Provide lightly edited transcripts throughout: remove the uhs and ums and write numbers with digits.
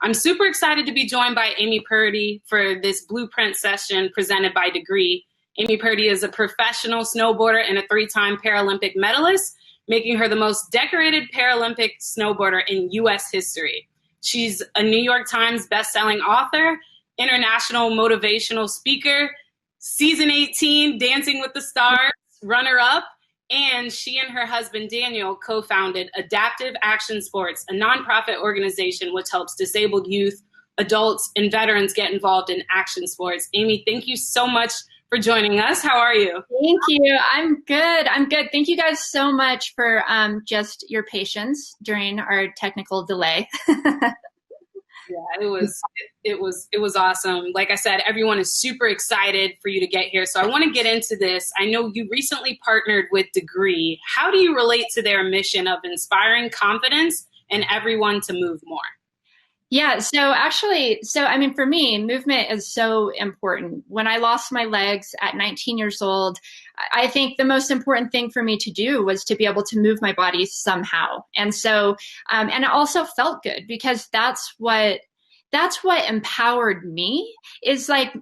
I'm super excited to be joined by Amy Purdy for this blueprint session presented by Degree. Amy Purdy is a professional snowboarder and a three-time Paralympic medalist, making her the most decorated Paralympic snowboarder in U.S. history. She's a New York Times bestselling author, international motivational speaker, season 18 Dancing with the Stars runner-up, and she and her husband, Daniel, co-founded Adaptive Action Sports, a nonprofit organization which helps disabled youth, adults, and veterans get involved in action sports. Amy, thank you so much for joining us. How are you? Thank you. I'm good. Thank you guys so much for just your patience during our technical delay. Yeah, it was awesome. Like I said, everyone is super excited for you to get here. So I want to get into this. I know you recently partnered with Degree. How do you relate to their mission of inspiring confidence and everyone to move more? Yeah, for me, movement is so important. When I lost my legs at 19 years old, I think the most important thing for me to do was to be able to move my body somehow. And and it also felt good because that's what empowered me, is like,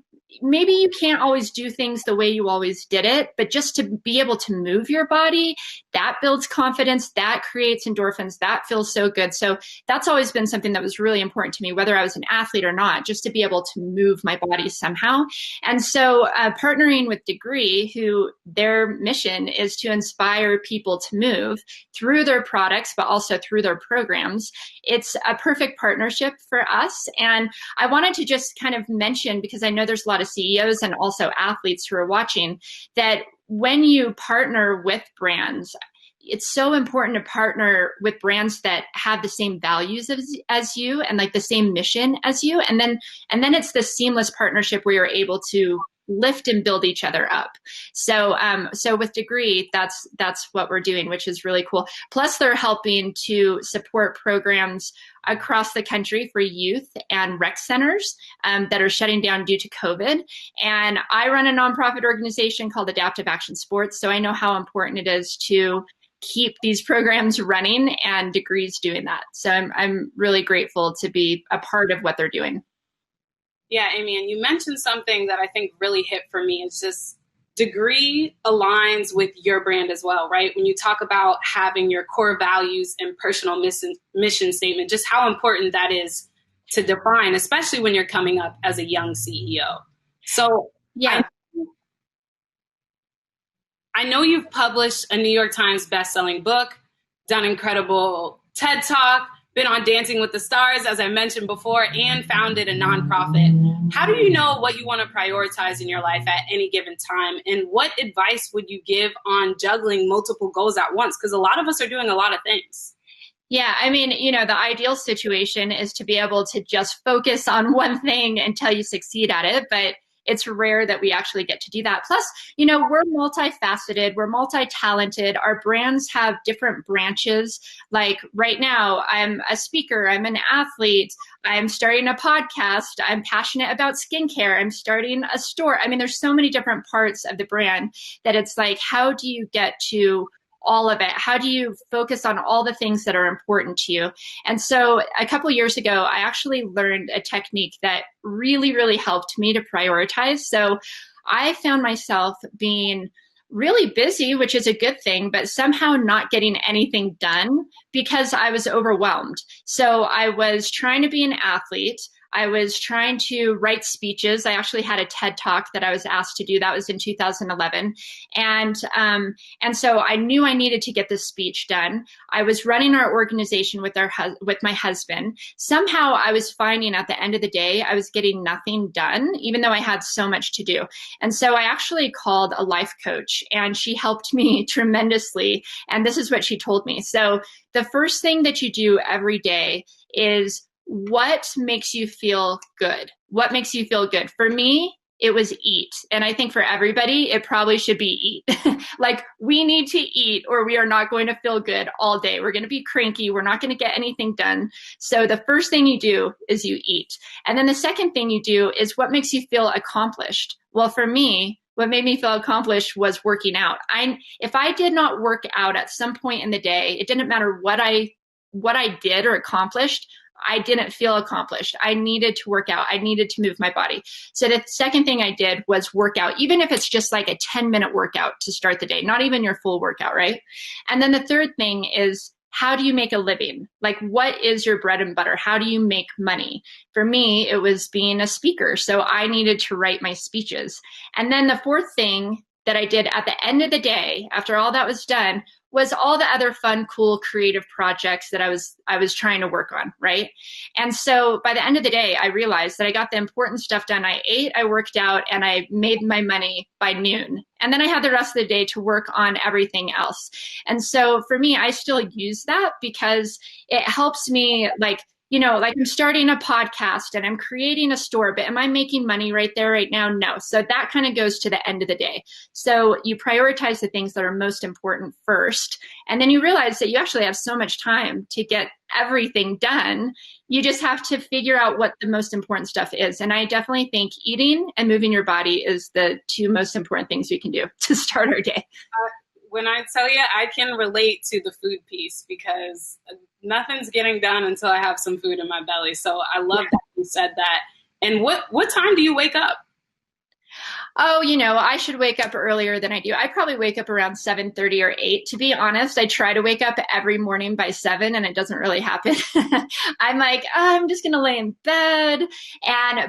maybe you can't always do things the way you always did it, but just to be able to move your body, that builds confidence, that creates endorphins, that feels so good. So that's always been something that was really important to me, whether I was an athlete or not, just to be able to move my body somehow. And so partnering with Degree, who their mission is to inspire people to move through their products, but also through their programs, it's a perfect partnership for us. And I wanted to just kind of mention, because I know there's a lot of CEOs and also athletes who are watching, that when you partner with brands, it's so important to partner with brands that have the same values as you and like the same mission as you. And then it's the seamless partnership where you're able to lift and build each other up. So with Degree, that's what we're doing, which is really cool. Plus, they're helping to support programs across the country for youth and rec centers that are shutting down due to COVID. And I run a nonprofit organization called Adaptive Action Sports, so I know how important it is to keep these programs running, and Degree's doing that. So I'm really grateful to be a part of what they're doing. Yeah, Amy, and you mentioned something that I think really hit for me. It's just Degree aligns with your brand as well, right? When you talk about having your core values and personal mission statement, just how important that is to define, especially when you're coming up as a young CEO. So yeah, I know you've published a New York Times bestselling book, done incredible TED Talk, been on Dancing with the Stars, as I mentioned before, and founded a nonprofit. How do you know what you want to prioritize in your life at any given time? And what advice would you give on juggling multiple goals at once? Because a lot of us are doing a lot of things. Yeah, I mean, the ideal situation is to be able to just focus on one thing until you succeed at it. But it's rare that we actually get to do that. Plus, we're multifaceted, we're multi-talented. Our brands have different branches. Like right now, I'm a speaker, I'm an athlete, I'm starting a podcast, I'm passionate about skincare, I'm starting a store. I mean, there's so many different parts of the brand that it's like, how do you get to all of it? How do you focus on all the things that are important to you? And so a couple of years ago, I actually learned a technique that really, really helped me to prioritize. So I found myself being really busy, which is a good thing, but somehow not getting anything done because I was overwhelmed. So I was trying to be an athlete. I was trying to write speeches. I actually had a TED Talk that I was asked to do. That was in 2011. And so I knew I needed to get this speech done. I was running our organization with my husband. Somehow I was finding at the end of the day, I was getting nothing done, even though I had so much to do. And so I actually called a life coach, and she helped me tremendously. And this is what she told me. So the first thing that you do every day is, what makes you feel good? What makes you feel good? For me, it was eat. And I think for everybody, it probably should be eat. Like, we need to eat or we are not going to feel good all day. We're going to be cranky. We're not going to get anything done. So the first thing you do is you eat. And then the second thing you do is what makes you feel accomplished. Well, for me, what made me feel accomplished was working out. If I did not work out at some point in the day, it didn't matter what I did or accomplished, I didn't feel accomplished. I needed to work out. I needed to move my body. So the second thing I did was work out, even if it's just like a 10-minute workout to start the day, not even your full workout, right? And then the third thing is, how do you make a living? Like, what is your bread and butter? How do you make money? For me, it was being a speaker. So I needed to write my speeches. And then the fourth thing that I did at the end of the day, after all that was done, was all the other fun, cool, creative projects that I was trying to work on, right? And so by the end of the day, I realized that I got the important stuff done. I ate, I worked out, and I made my money by noon. And then I had the rest of the day to work on everything else. And so for me, I still use that because it helps me, like, you know, like I'm starting a podcast and I'm creating a store, but am I making money right there, right now? No. So that kind of goes to the end of the day. So you prioritize the things that are most important first. And then you realize that you actually have so much time to get everything done. You just have to figure out what the most important stuff is. And I definitely think eating and moving your body is the two most important things we can do to start our day. When I tell you, I can relate to the food piece because nothing's getting done until I have some food in my belly. So I love that you said that. And what time do you wake up? Oh, you know, I should wake up earlier than I do. I probably wake up around 7:30 or 8. To be honest, I try to wake up every morning by 7 and it doesn't really happen. I'm like, oh, I'm just going to lay in bed.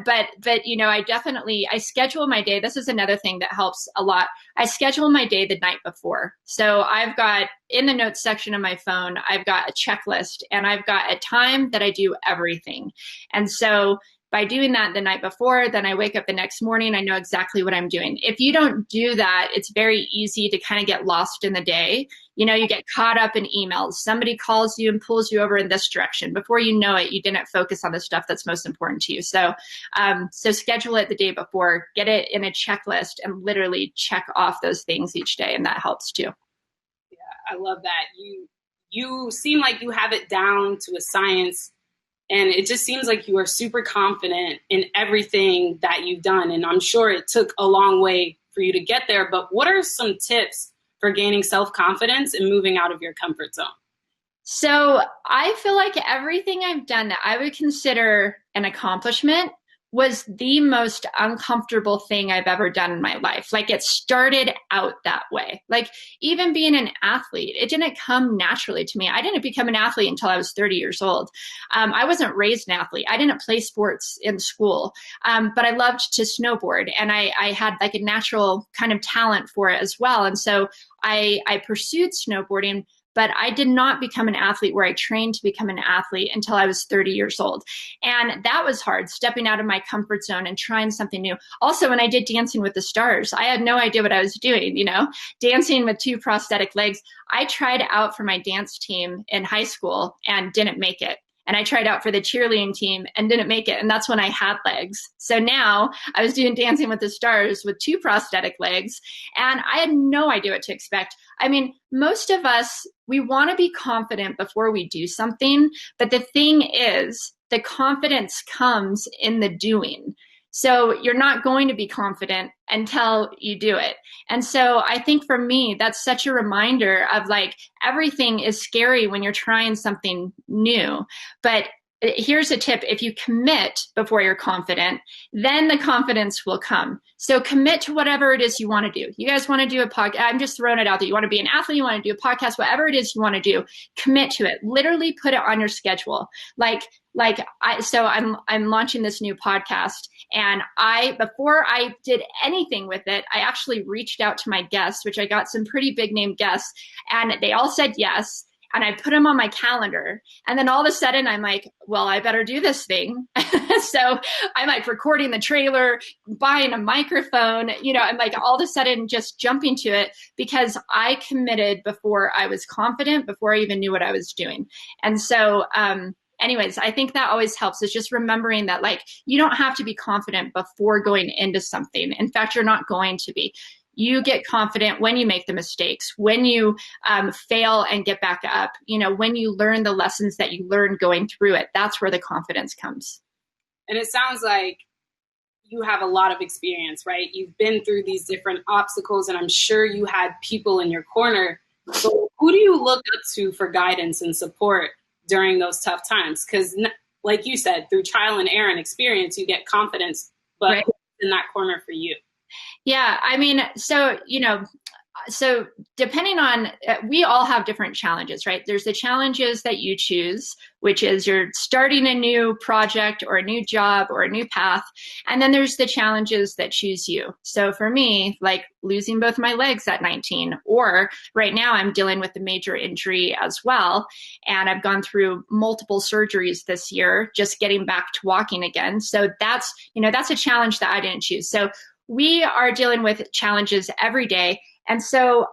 But you know, I schedule my day. This is another thing that helps a lot. I schedule my day the night before. So I've got in the notes section of my phone, I've got a checklist and I've got a time that I do everything. And so by doing that the night before, then I wake up the next morning, I know exactly what I'm doing. If you don't do that, it's very easy to kind of get lost in the day. You know, you get caught up in emails. Somebody calls you and pulls you over in this direction. Before you know it, you didn't focus on the stuff that's most important to you. So schedule it the day before, get it in a checklist and literally check off those things each day. And that helps too. Yeah, I love that. You seem like you have it down to a science. And it just seems like you are super confident in everything that you've done. And I'm sure it took a long way for you to get there. But what are some tips for gaining self-confidence and moving out of your comfort zone? So I feel like everything I've done that I would consider an accomplishment was the most uncomfortable thing I've ever done in my life. Like, it started out that way. Like, even being an athlete, it didn't come naturally to me. I didn't become an athlete until I was 30 years old. I wasn't raised an athlete. I didn't play sports in school, but I loved to snowboard, and I had like a natural kind of talent for it as well. And so I pursued snowboarding, but I did not become an athlete where I trained to become an athlete until I was 30 years old. And that was hard, stepping out of my comfort zone and trying something new. Also, when I did Dancing with the Stars, I had no idea what I was doing, you know, dancing with 2 prosthetic legs. I tried out for my dance team in high school and didn't make it. And I tried out for the cheerleading team and didn't make it. And that's when I had legs. So now I was doing Dancing with the Stars with 2 prosthetic legs. And I had no idea what to expect. I mean, most of us, we want to be confident before we do something. But the thing is, the confidence comes in the doing. So you're not going to be confident until you do it. And so I think for me, that's such a reminder of like, everything is scary when you're trying something new. But here's a tip. If you commit before you're confident, then the confidence will come. So commit to whatever it is you want to do. You guys want to do a podcast? I'm just throwing it out there. You want to be an athlete, you want to do a podcast, whatever it is you want to do, commit to it. Literally put it on your schedule. I'm launching this new podcast, and before I did anything with it, I actually reached out to my guests, which I got some pretty big name guests, and they all said yes. And I put them on my calendar. And then all of a sudden I'm like, well, I better do this thing. So I'm like recording the trailer, buying a microphone, you know, I'm like all of a sudden just jumping to it because I committed before I was confident, before I even knew what I was doing. And so, anyways, I think that always helps, is just remembering that, like, you don't have to be confident before going into something. In fact, you're not going to be. You get confident when you make the mistakes, when you fail and get back up, you know, when you learn the lessons that you learned going through it. That's where the confidence comes. And it sounds like you have a lot of experience, right? You've been through these different obstacles, and I'm sure you had people in your corner. So who do you look up to for guidance and support during those tough times? Because like you said, through trial and error and experience, you get confidence, but Right. in that corner for you. Yeah. I mean, so depending on, we all have different challenges, right? There's the challenges that you choose, which is you're starting a new project or a new job or a new path. And then there's the challenges that choose you. So for me, like losing both my legs at 19, or right now I'm dealing with a major injury as well. And I've gone through multiple surgeries this year, just getting back to walking again. So that's a challenge that I didn't choose. So we are dealing with challenges every day. And so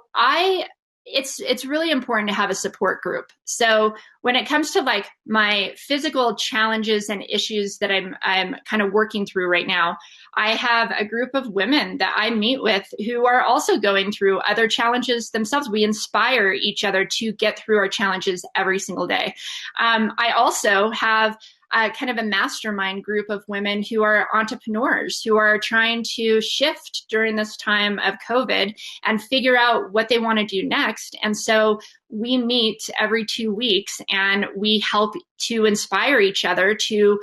it's really important to have a support group. So when it comes to like my physical challenges and issues that I'm kind of working through right now, I have a group of women that I meet with who are also going through other challenges themselves. We inspire each other to get through our challenges every single day. I also have kind of a mastermind group of women who are entrepreneurs, who are trying to shift during this time of COVID and figure out what they want to do next. And so we meet every 2 weeks and we help to inspire each other to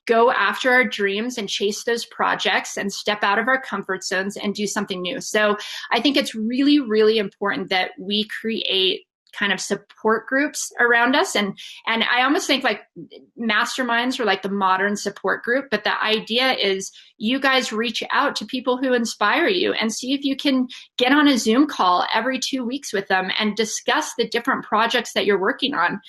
go after our dreams and chase those projects and step out of our comfort zones and do something new. So I think it's really, really important that we create kind of support groups around us. And I almost think like masterminds are like the modern support group, but the idea is you guys reach out to people who inspire you and see if you can get on a Zoom call every 2 weeks with them and discuss the different projects that you're working on.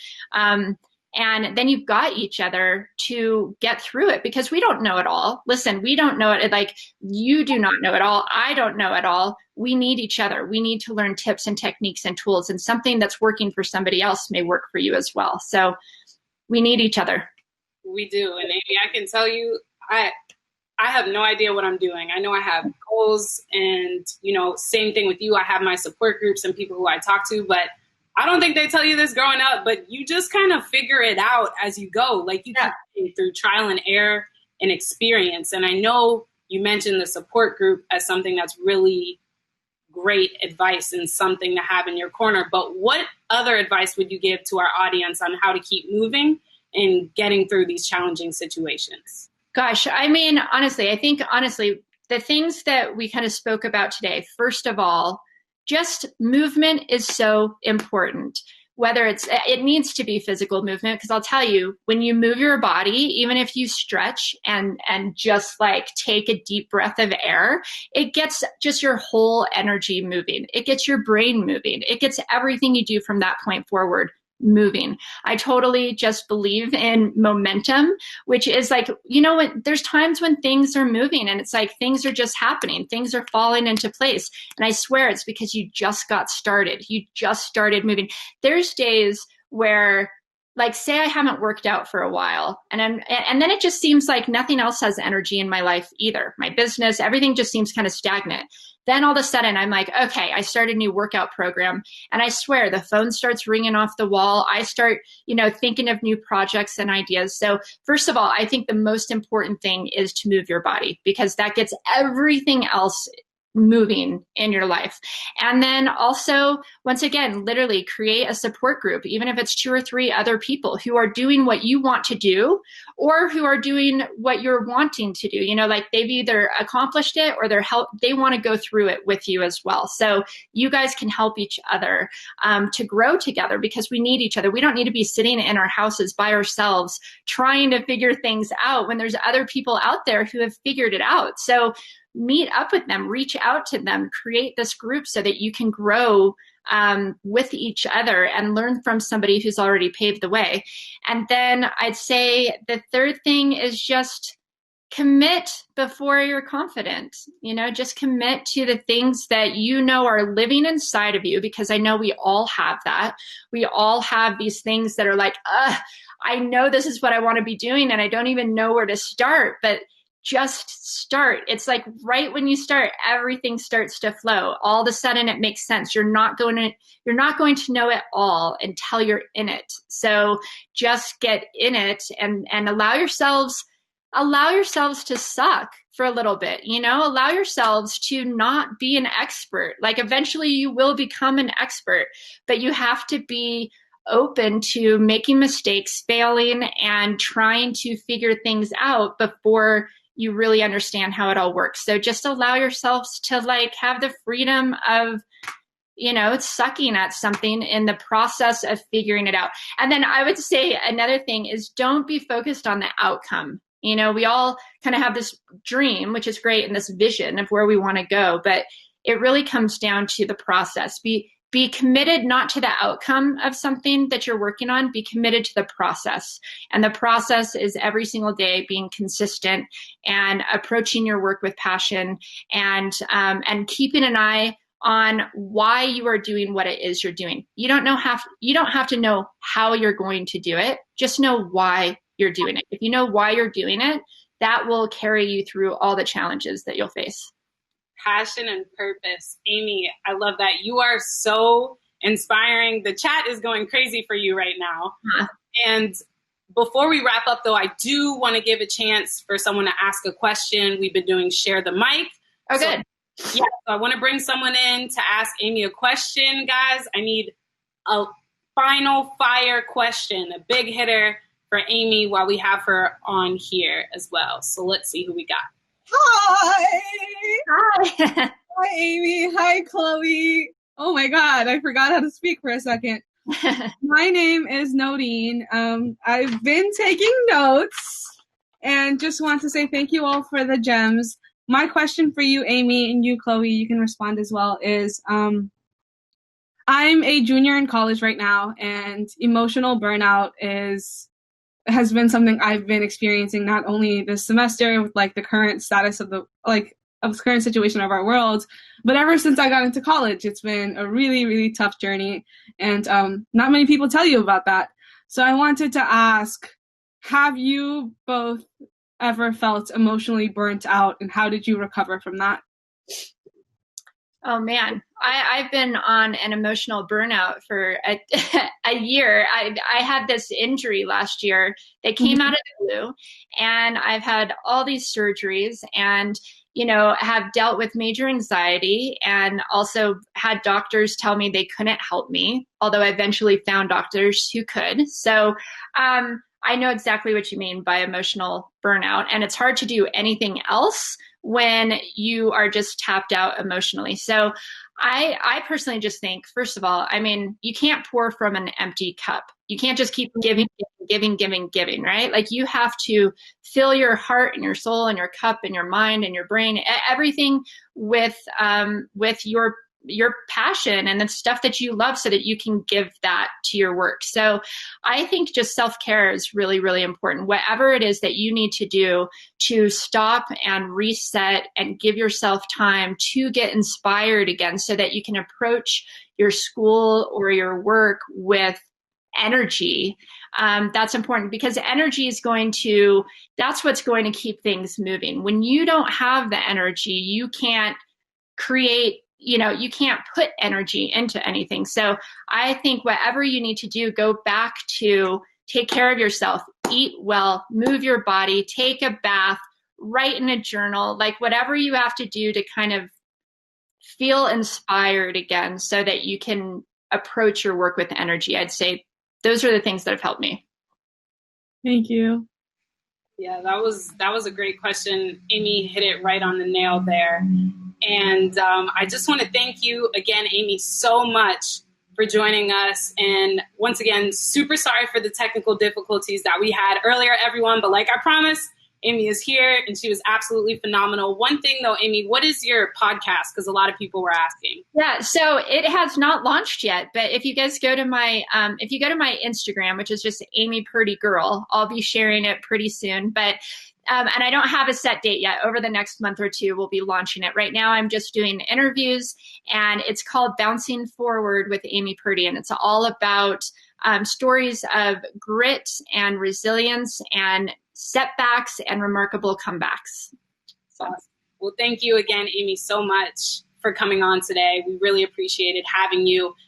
And then you've got each other to get through it, because we don't know it all. Listen, we don't know it. Like, you do not know it all. I don't know it all. We need each other. We need to learn tips and techniques and tools, and something that's working for somebody else may work for you as well. So we need each other. We do. And Amy, I can tell you, I have no idea what I'm doing. I know I have goals and, same thing with you. I have my support groups and people who I talk to, but I don't think they tell you this growing up, but you just kind of figure it out as you go. Like you keep through trial and error and experience. And I know you mentioned the support group as something that's really great advice and something to have in your corner. But what other advice would you give to our audience on how to keep moving and getting through these challenging situations? Gosh, I mean, honestly, the things that we kind of spoke about today, first of all, just movement is so important. Whether it needs to be physical movement, because I'll tell you, when you move your body, even if you stretch and just like take a deep breath of air, it gets just your whole energy moving. It gets your brain moving. It gets everything you do from that point forward moving. I totally just believe in momentum, which is like, there's times when things are moving and it's like things are just happening. Things are falling into place. And I swear it's because you just got started. You just started moving. There's days where, like, say I haven't worked out for a while and then it just seems like nothing else has energy in my life either. My business, everything just seems kind of stagnant. Then all of a sudden I'm like, okay, I started a new workout program, and I swear the phone starts ringing off the wall. I start, thinking of new projects and ideas. So first of all, I think the most important thing is to move your body, because that gets everything else moving in your life. And then also, once again, literally create a support group, even if it's 2 or 3 other people who are doing what you want to do or who are doing what you're wanting to do. Like they've either accomplished it or they want to go through it with you as well. So you guys can help each other to grow together, because we need each other. We don't need to be sitting in our houses by ourselves trying to figure things out when there's other people out there who have figured it out. So meet up with them, reach out to them, create this group so that you can grow with each other and learn from somebody who's already paved the way. And then I'd say the third thing is just commit before you're confident. Just commit to the things that are living inside of you, because I know we all have that. We all have these things that are like, I know this is what I want to be doing and I don't even know where to start, but just start. It's like right when you start, everything starts to flow. All of a sudden it makes sense. You're not going to know it all until you're in it. So just get in it and allow yourselves to suck for a little bit, allow yourselves to not be an expert. Like eventually you will become an expert, but you have to be open to making mistakes, failing, and trying to figure things out before you really understand how it all works. So just allow yourselves to like have the freedom of, you know, sucking at something in the process of figuring it out. And then I would say another thing is don't be focused on the outcome. You know, we all kind of have this dream, which is great, and this vision of where we want to go, but it really comes down to the process. Be committed not to the outcome of something that you're working on, be committed to the process. And the process is every single day being consistent and approaching your work with passion and keeping an eye on why you are doing what it is you're doing. You don't have to know how you're going to do it. Just know why you're doing it. If you know why you're doing it, that will carry you through all the challenges that you'll face. Passion and purpose. Amy, I love that. You are so inspiring. The chat is going crazy for you right now. Yeah. And before we wrap up, though, I do want to give a chance for someone to ask a question. We've been doing Share the Mic. Oh, good. Yeah, so I want to bring someone in to ask Amy a question, guys. I need a final fire question, a big hitter for Amy while we have her on here as well. So let's see who we got. Hi. Hi. Hi, Amy. Hi, Chloe. Oh my God, I forgot how to speak for a second. My name is Nodine. I've been taking notes and just want to say thank you all for the gems. My question for you, Amy, and you, Chloe, you can respond as well, is I'm a junior in college right now, and emotional burnout has been something I've been experiencing not only this semester with like the current status of the current situation of our world, but ever since I got into college. It's been a really, really tough journey, and not many people tell you about that. So I wanted to ask, have you both ever felt emotionally burnt out, and how did you recover from that? Oh man, I've been on an emotional burnout for a year. I had this injury last year that came out of the blue, and I've had all these surgeries and, you know, have dealt with major anxiety and also had doctors tell me they couldn't help me, although I eventually found doctors who could. So I know exactly what you mean by emotional burnout, and it's hard to do anything else when you are just tapped out emotionally. So I personally just think, first of all, I mean, you can't pour from an empty cup. You can't just keep giving, right? Like you have to fill your heart and your soul and your cup and your mind and your brain, everything with your passion and the stuff that you love so that you can give that to your work. So I think just self-care is really, really important. Whatever it is that you need to do to stop and reset and give yourself time to get inspired again so that you can approach your school or your work with energy. That's important because energy is that's what's going to keep things moving. When you don't have the energy, you can't create, you can't put energy into anything. So I think whatever you need to do, go back to take care of yourself, eat well, move your body, take a bath, write in a journal, like whatever you have to do to kind of feel inspired again so that you can approach your work with energy. I'd say those are the things that have helped me. Thank you. Yeah, that was a great question. Amy hit it right on the nail there. And I just want to thank you again, Amy, so much for joining us. And once again, super sorry for the technical difficulties that we had earlier, everyone. But like I promised, Amy is here and she was absolutely phenomenal. One thing though, Amy, what is your podcast? Because a lot of people were asking. Yeah, so it has not launched yet, but if you guys go to my Instagram, which is just Amy Purdy Girl, I'll be sharing it pretty soon. But and I don't have a set date yet. Over the next month or two, we'll be launching it. Right now, I'm just doing interviews, and it's called Bouncing Forward with Amy Purdy, and it's all about stories of grit and resilience and setbacks and remarkable comebacks. So. Well, thank you again, Amy, so much for coming on today. We really appreciated having you.